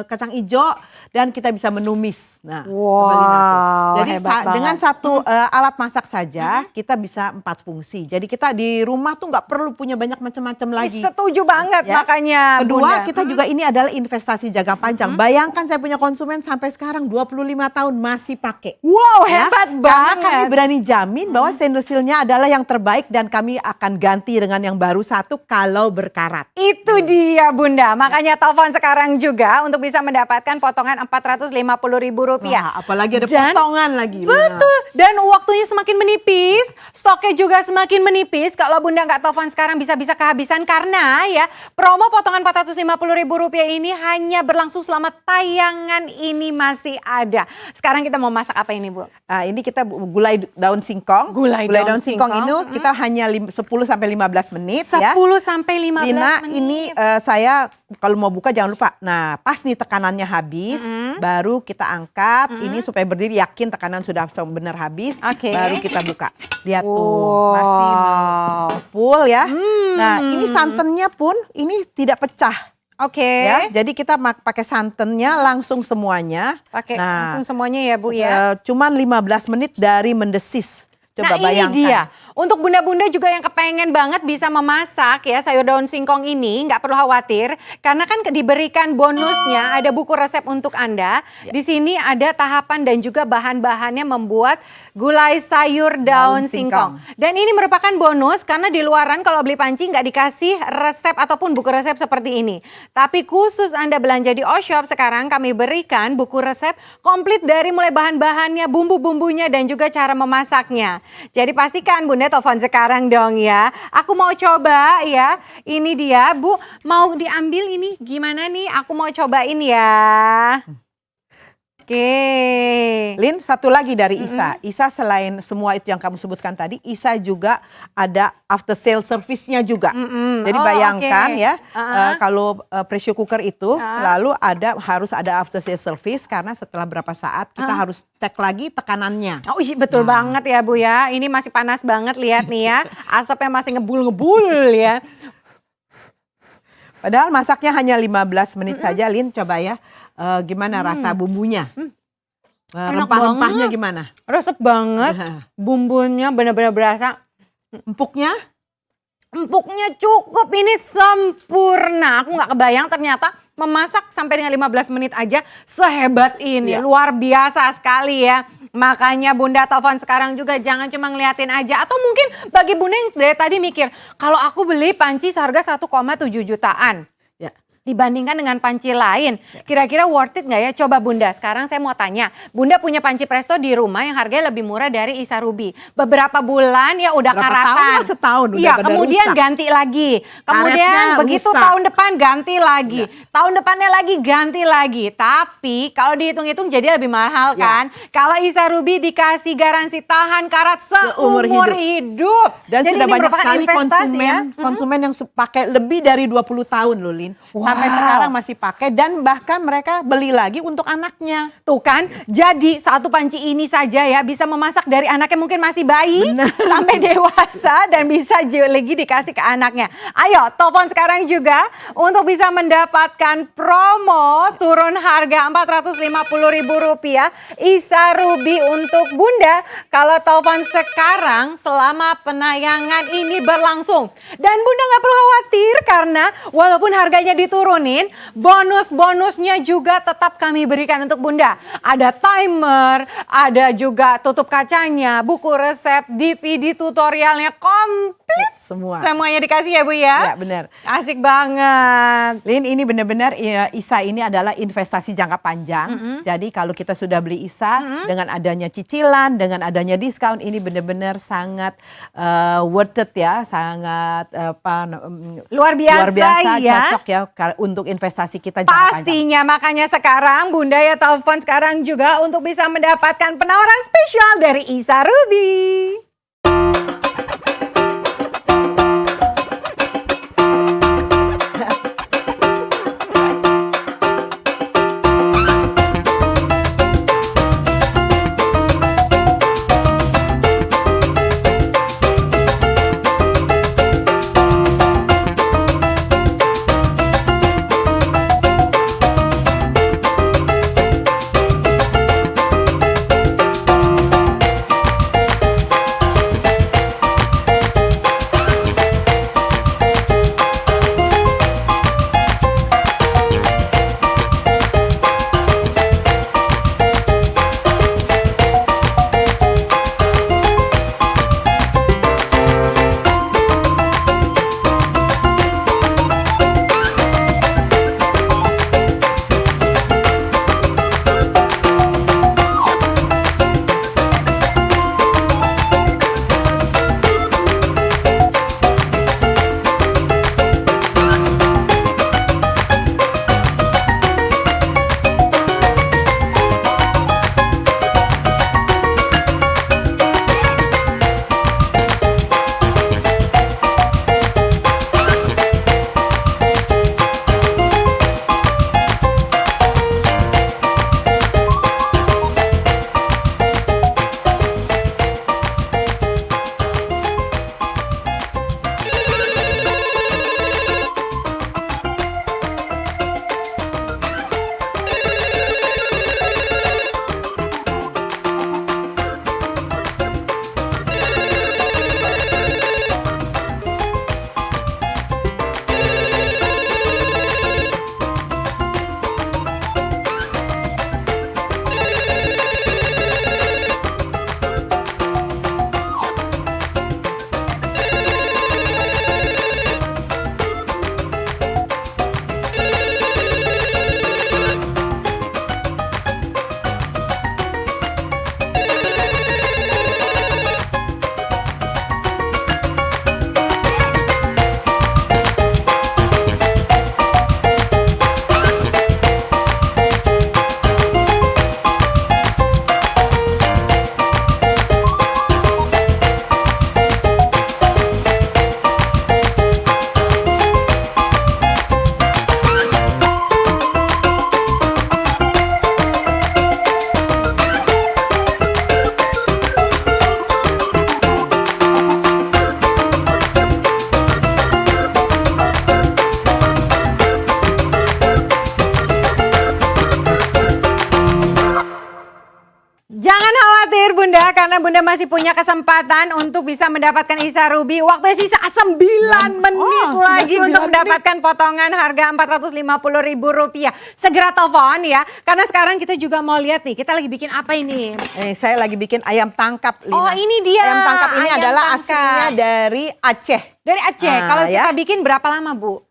kacang ijo dan kita bisa menumis. Nah, coba Lina tuh. Jadi hebat banget. dengan satu alat masak saja kita bisa 4 fungsi. Jadi kita di rumah tuh nggak perlu punya banyak macam-macam lagi. Setuju banget Ya. makanya Kedua, Bunda. kita juga ini adalah investasi jangka panjang. Bayangkan saya punya konsumen sampai sekarang 25 tahun masih pakai. Wow, Ya, hebat karena kami banget. berani jamin bahwa stainless steelnya adalah yang terbaik dan kami akan ganti dengan yang baru satu kalau berkarat. Itu dia Bunda, makanya telepon sekarang juga untuk bisa mendapatkan potongan Rp450.000. Wah, apalagi ada Dan- potongan lagi. Lina. Betul, dan waktunya semakin menipis, stoknya juga semakin menipis. Kalau Bunda nggak telepon sekarang bisa-bisa kehabisan karena ya promo potongan Rp450.000 ini hanya berlangsung selama tayangan ini masih ada. Sekarang kita mau masak apa ini Bu? Nah, ini kita gulai daun singkong. Gulai daun singkong singkong, ini kita hanya 10 sampai 15 menit ya. 10 sampai 15 Lina, menit. ini saya kalau mau buka jangan lupa. Nah, pas nih tekanannya habis, baru kita angkat. Ini supaya berdiri yakin tekanan sudah benar habis. Oke. Baru kita buka. Lihat tuh, Wow. masih full ya. Nah, ini santannya pun ini tidak pecah. Oke. Ya, jadi kita pakai santannya langsung semuanya. Pakai langsung semuanya ya Bu ya. Cuman 15 menit dari mendesis. Coba Nah bayangkan. ini dia, Untuk bunda-bunda juga yang kepengen banget bisa memasak ya sayur daun singkong ini, nggak perlu khawatir karena kan diberikan bonusnya, ada buku resep untuk Anda. Di sini ada tahapan dan juga bahan-bahannya membuat gulai sayur daun singkong. Dan ini merupakan bonus karena di luaran kalau beli panci nggak dikasih resep ataupun buku resep seperti ini. Tapi khusus Anda belanja di Oshop sekarang kami berikan buku resep komplit dari mulai bahan-bahannya, bumbu-bumbunya dan juga cara memasaknya. Jadi pastikan Bunda telepon sekarang dong ya. Aku mau coba ya. Ini dia, Bu. Mau diambil ini gimana nih? Aku mau cobain ya. Oke. Lin, satu lagi dari Isa. Isa selain semua itu yang kamu sebutkan tadi, Isa juga ada after sale service-nya juga. Jadi bayangkan ya, kalau pressure cooker itu selalu harus ada after sale service karena setelah berapa saat kita harus cek lagi tekanannya. Oh iya betul banget ya Bu ya. Ini masih panas banget lihat nih ya. Asapnya masih ngebul-ngebul ya. Padahal masaknya hanya 15 menit saja, Lin. Coba ya. Gimana rasa bumbunya? Rempah-rempahnya gimana? Resep banget. Bumbunya benar-benar berasa. Empuknya? Empuknya cukup, ini sempurna. Aku nggak kebayang ternyata memasak sampai dengan 15 menit aja sehebat ini. Luar biasa sekali ya. Makanya Bunda telepon sekarang juga jangan cuma ngeliatin aja. Atau mungkin bagi Bunda yang dari tadi mikir, kalau aku beli panci seharga 1,7 jutaan. Dibandingkan dengan panci lain, kira-kira worth it nggak ya? Coba Bunda, sekarang saya mau tanya. Bunda punya panci Presto di rumah yang harganya lebih murah dari Isa Ruby. Beberapa bulan ya udah karatan. Setahun udah Iya, kemudian rusak. Ganti lagi. Kemudian Karetnya begitu rusak. tahun depan ganti lagi. Tahun depannya lagi ganti lagi. Tapi kalau dihitung-hitung jadi lebih mahal kan? Kalau Isa Ruby dikasih garansi tahan karat seumur hidup. Dan jadi sudah ini banyak merupakan sekali investasi konsumen yang pakai lebih dari 20 tahun loh, Lin. Sampai sekarang masih pakai dan bahkan mereka beli lagi untuk anaknya. Tuh kan, jadi satu panci ini saja ya bisa memasak dari anaknya mungkin masih bayi sampai dewasa dan bisa lagi dikasih ke anaknya. Ayo telepon sekarang juga untuk bisa mendapatkan promo turun harga Rp450.000 Isa Ruby untuk Bunda kalau telepon sekarang selama penayangan ini berlangsung. Dan Bunda nggak perlu khawatir karena walaupun harganya diturunin, bonus-bonusnya juga tetap kami berikan untuk Bunda. Ada timer, ada juga tutup kacanya, buku resep, DVD tutorialnya komplit. Semuanya dikasih ya Bu ya? Ya benar. Asik banget. Lin, ini benar-benar Isa ini adalah investasi jangka panjang. Jadi kalau kita sudah beli Isa dengan adanya cicilan, dengan adanya diskon, ini benar-benar sangat worth it ya, sangat luar biasa ya. Cocok ya untuk investasi kita jangka panjang. Pastinya, makanya sekarang Bunda ya telepon sekarang juga untuk bisa mendapatkan penawaran spesial dari Isa Ruby. karena Bunda masih punya kesempatan untuk bisa mendapatkan Isa Ruby. Waktunya sisa 9 menit lagi untuk mendapatkan potongan harga Rp450.000. Segera telepon ya, karena sekarang kita juga mau lihat nih, kita lagi bikin apa ini? Saya lagi bikin ayam tangkap, Lina. Oh, ini dia. Ayam tangkap ini Ayam adalah tangkap. aslinya dari Aceh. Dari Aceh. Kalau ya. kita bikin berapa lama, Bu?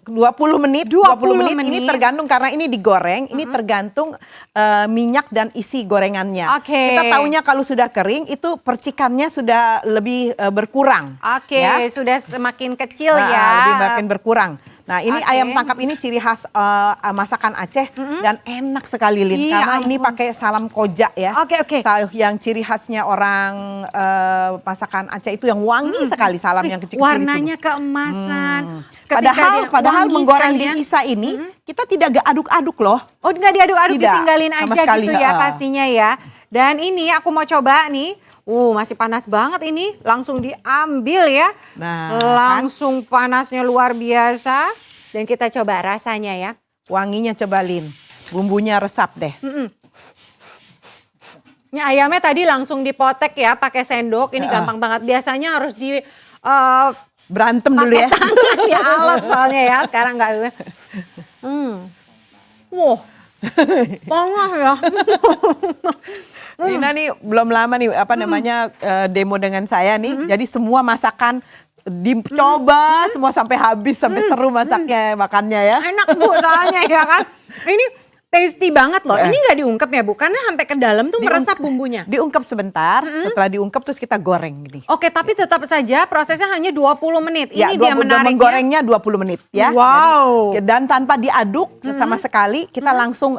20 menit. 20 menit. menit. Ini tergantung karena ini digoreng, ini tergantung minyak dan isi gorengannya. Oke. Kita taunya kalau sudah kering itu percikannya sudah lebih berkurang. Oke, Ya. sudah semakin kecil Nah, ya. lebih makin berkurang. Nah, ini Oke. ayam tangkap ini ciri khas masakan Aceh dan enak sekali, Lin, Iya, karena ini ampun. pakai salam koja ya. Oke. Yang ciri khasnya orang masakan Aceh itu yang wangi sekali, salam yang kecil-kecil Warnanya itu. keemasan. Ketika dia Padahal wangi menggoreng sekali di ya. Isa ini kita tidak aduk-aduk loh. Oh, nggak diaduk-aduk, Tidak, ditinggalin sama aja sekali, gitu ya ha. pastinya ya. Dan ini aku mau coba nih. Masih panas banget ini. Langsung diambil ya. Nah, langsung panasnya luar biasa. Dan kita coba rasanya ya. Wanginya coba, Lin. Bumbunya resap deh. Ini ayamnya tadi langsung dipotek ya pakai sendok. Ini gampang banget. Biasanya harus di Berantem dulu ya. tangan ya, alat soalnya ya. Sekarang nggak. Wah, panas ya. Lina nih belum lama nih namanya demo dengan saya nih. Jadi semua masakan dicoba semua sampai habis, sampai seru masaknya, makannya ya. Enak Bu soalnya ya kan. Ini tasty banget loh. Ini nggak diungkep ya Bu, karena sampai ke dalam tuh meresap bumbunya. Diungkep sebentar, setelah diungkep terus kita goreng gini. Oke, tapi tetap saja prosesnya hanya 20 menit. Ini Ya, dia menariknya. menggorengnya 20 menit ya. Wow. Jadi, dan tanpa diaduk sama sekali, kita langsung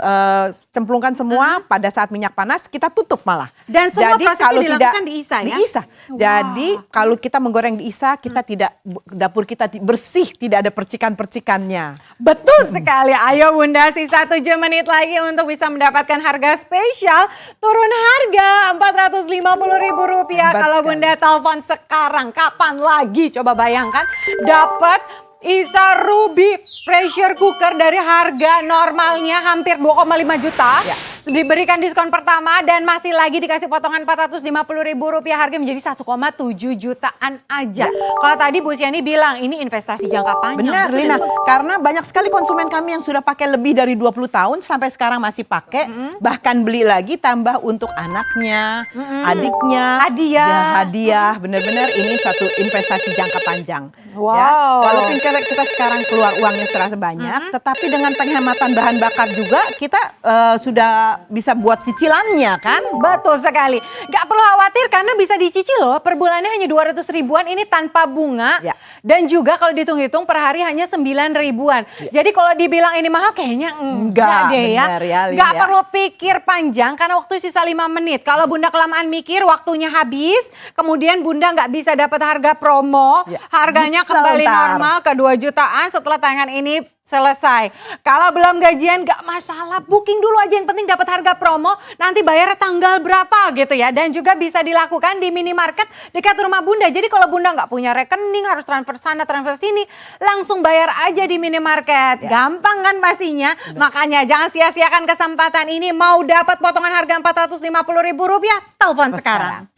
cemplungkan semua pada saat minyak panas, kita tutup malah. Dan semua prosesnya dilakukan di Isa ya? Di Isa. Jadi kalau kita menggoreng di Isa, kita tidak, dapur kita bersih, tidak ada percikan-percikannya. Betul sekali. Ayo Bunda, sisa 7 menit lagi untuk bisa mendapatkan harga spesial. Turun harga Rp450.000. Hebat Kalau sekali. Bunda telepon sekarang, kapan lagi? Coba bayangkan dapat Isa Ruby pressure cooker dari harga normalnya hampir 2,5 juta. Ya. Diberikan diskon pertama dan masih lagi dikasih potongan Rp450.000, harga menjadi 1,7 jutaan aja. Kalau tadi Bu Siani bilang ini investasi jangka panjang. Benar, Betul Lina. ya, Bu? Karena banyak sekali konsumen kami yang sudah pakai lebih dari 20 tahun sampai sekarang masih pakai, bahkan beli lagi tambah untuk anaknya, adiknya, Hadiah. ya, hadiah. Benar-benar ini satu investasi jangka panjang. Wow. Ya. Walaupun kita sekarang keluar uangnya serasa banyak, tetapi dengan penghematan bahan bakar juga kita sudah bisa buat cicilannya kan. Betul sekali. Gak perlu khawatir karena bisa dicicil loh. Per bulannya hanya 200 ribuan, ini tanpa bunga. Ya. Dan juga kalau dihitung-hitung per hari hanya 9 ribuan. Jadi kalau dibilang ini mahal kayaknya enggak deh ya. benar ya, Lin, Gak ya. perlu pikir panjang karena waktu sisa 5 menit. Kalau Bunda kelamaan mikir waktunya habis. Kemudian Bunda gak bisa dapat harga promo. Ya, Harganya bisa kembali ntar. normal ke 2 jutaan setelah tayangan ini selesai. Kalau belum gajian gak masalah, booking dulu aja, yang penting dapat harga promo, nanti bayar tanggal berapa gitu ya. Dan juga bisa dilakukan di minimarket dekat rumah Bunda. Jadi kalau Bunda nggak punya rekening, harus transfer sana transfer sini, langsung bayar aja di minimarket. Gampang kan pastinya. Makanya jangan sia-siakan kesempatan ini. Mau dapat potongan harga Rp450.000, telepon sekarang.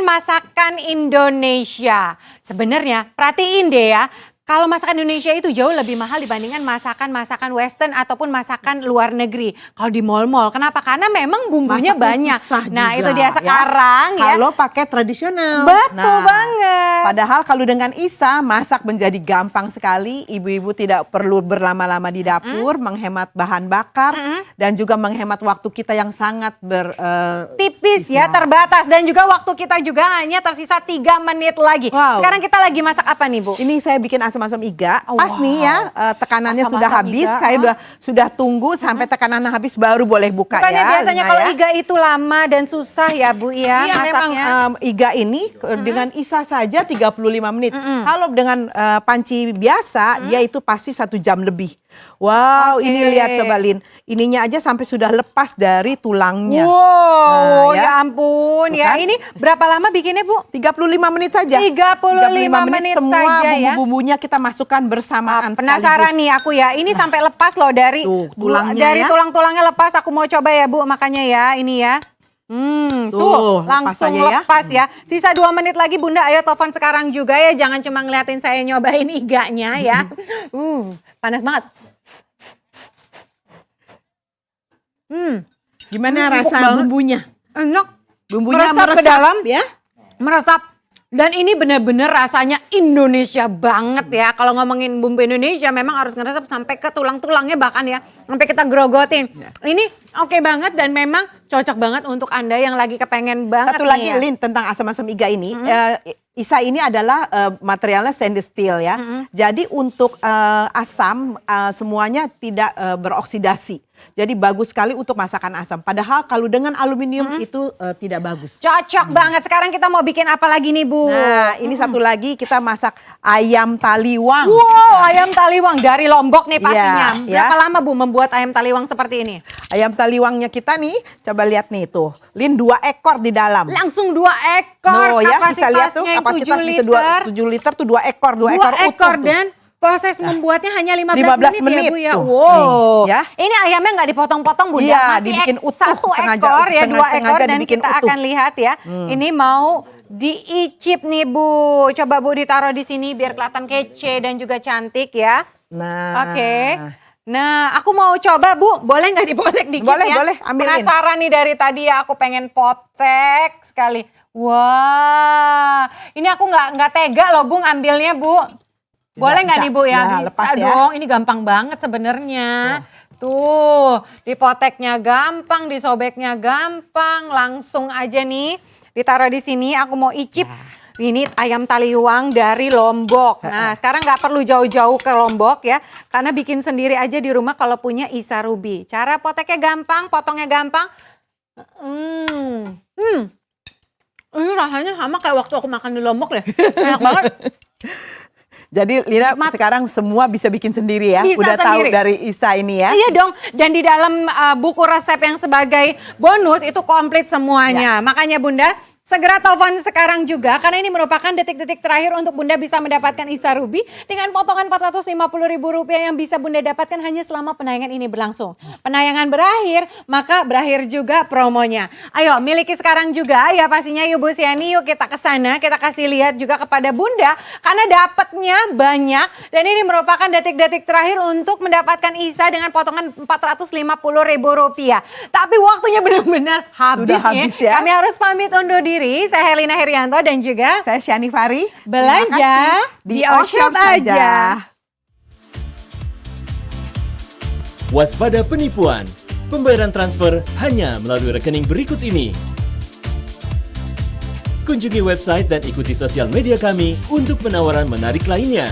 masakan Indonesia. Sebenarnya perhatiin deh ya, kalau masakan Indonesia itu jauh lebih mahal dibandingkan masakan-masakan western ataupun masakan luar negeri. Kalau di mall-mall, kenapa? Karena memang bumbunya Masaknya banyak. susah Nah juga, itu dia sekarang ya. Kalau pakai tradisional. Betul banget. Padahal kalau dengan Isa masak menjadi gampang sekali. Ibu-ibu tidak perlu berlama-lama di dapur, menghemat bahan bakar dan juga menghemat waktu kita yang sangat Tipis ya, terbatas. Dan juga waktu kita juga hanya tersisa 3 menit lagi. Wow. Sekarang kita lagi masak apa nih Bu? Ini saya bikin asam-asam iga. Oh, Pas wow. nih ya, tekanannya Asam-asam sudah habis. iga, Saya sudah tunggu sampai tekanannya habis baru boleh buka. Bukannya ya. biasanya Lina kalau ya. iga itu lama dan susah ya Bu ya Iya memang masaknya. iga ini dengan Isa saja 35 menit. Kalau dengan panci biasa dia itu pasti 1 jam lebih. Wow, Oke. ini lihat coba Lin. Ininya aja sampai sudah lepas dari tulangnya. Wow, Nah, ya ampun ya. Bukan? Ini berapa lama bikinnya Bu? 35 menit saja. 35 menit semua saja ya. bumbu-bumbunya kita masukkan bersamaan Penasaran nih aku ya. Ini sampai lepas loh dari Tuh, tulangnya dari ya. tulang-tulangnya lepas. Aku mau coba ya Bu, makanya ya ini ya. Tuh lepas langsung aja ya. lepas ya. Sisa 2 menit lagi Bunda, ayo telepon sekarang juga ya. Jangan cuma ngeliatin saya nyobain iganya ya. Panas banget. Gimana Empuk rasa banget. bumbunya? Enak. Bumbunya Meresap ke dalam ya? meresap. Dan ini benar-benar rasanya Indonesia banget ya. Kalau ngomongin bumbu Indonesia memang harus ngeresap sampai ke tulang-tulangnya bahkan ya. Sampai kita grogotin. Ini oke banget dan memang cocok banget untuk Anda yang lagi kepengen banget Satu nih lagi ya. Lin tentang asam-asam iga ini. Isa ini adalah materialnya stainless steel ya. Jadi untuk asam semuanya tidak beroksidasi. Jadi bagus sekali untuk masakan asam. Padahal kalau dengan aluminium itu tidak bagus. Cocok banget. Sekarang kita mau bikin apa lagi nih Bu? Nah ini satu lagi kita masak ayam taliwang. Wow, ayam taliwang dari Lombok nih pastinya. Iya, ya. Berapa lama Bu membuat ayam taliwang seperti ini? Ayam taliwangnya kita nih, coba lihat nih tuh. Lin 2 ekor di dalam. Langsung 2 ekor. No ya bisa lihat tuh yang kapasitas 7 bisa liter. 7 liter tuh 2 ekor, 2 ekor 2 utuh ekor tuh. dan proses membuatnya hanya 15 15 menit ya Bu ya. tuh. Wow. Nih, ya. Ini ayamnya nggak dipotong-potong Bunda. Iya, Masih dibikin utuh, 1 sengaja, ekor ya, 2 sengaja ekor dan dibikin kita utuh. akan lihat ya. Ini mau diicip nih Bu. Coba Bu ditaruh di sini biar kelihatan kece dan juga cantik ya. Nah. Oke. Nah, aku mau coba Bu, boleh nggak dipotek dikit Boleh, ya? boleh, ambilin. Penasaran nih dari tadi ya, aku pengen potek sekali. Wah, ini aku nggak tega loh Bu ngambilnya Bu. Boleh nggak bisa. nih Bu ya? Ya, Bisa lepas ya. dong, ini gampang banget sebenarnya. Tuh, dipoteknya gampang, disobeknya gampang, langsung aja nih ditaruh di sini. Aku mau icip. Ini ayam taliwang dari Lombok. Nah, sekarang nggak perlu jauh-jauh ke Lombok ya, karena bikin sendiri aja di rumah kalau punya Isa Ruby. Cara poteknya gampang, potongnya gampang. Ini rasanya sama kayak waktu aku makan di Lombok deh. Enak banget. Jadi Lina sekarang semua bisa bikin sendiri ya. Bisa Udah sendiri. tahu dari Isa ini ya. Iya dong, dan di dalam buku resep yang sebagai bonus itu komplit semuanya. Makanya Bunda, segera telepon sekarang juga karena ini merupakan detik-detik terakhir untuk Bunda bisa mendapatkan Isa Ruby dengan potongan Rp450.000 yang bisa Bunda dapatkan hanya selama penayangan ini berlangsung. Penayangan berakhir, maka berakhir juga promonya. Ayo miliki sekarang juga ya pastinya yuk Bu Siani, yuk kita ke sana, kita kasih lihat juga kepada Bunda karena dapatnya banyak dan ini merupakan detik-detik terakhir untuk mendapatkan Isa dengan potongan Rp450.000. Tapi waktunya benar-benar habis, Sudah habis ya. Kami harus pamit undur diri. Saya Helena Herianto dan juga Saya Shani Fari. belanja Terima kasih. di Oshop aja. Waspada penipuan. Pembayaran transfer hanya melalui rekening berikut ini. Kunjungi website dan ikuti sosial media kami untuk penawaran menarik lainnya.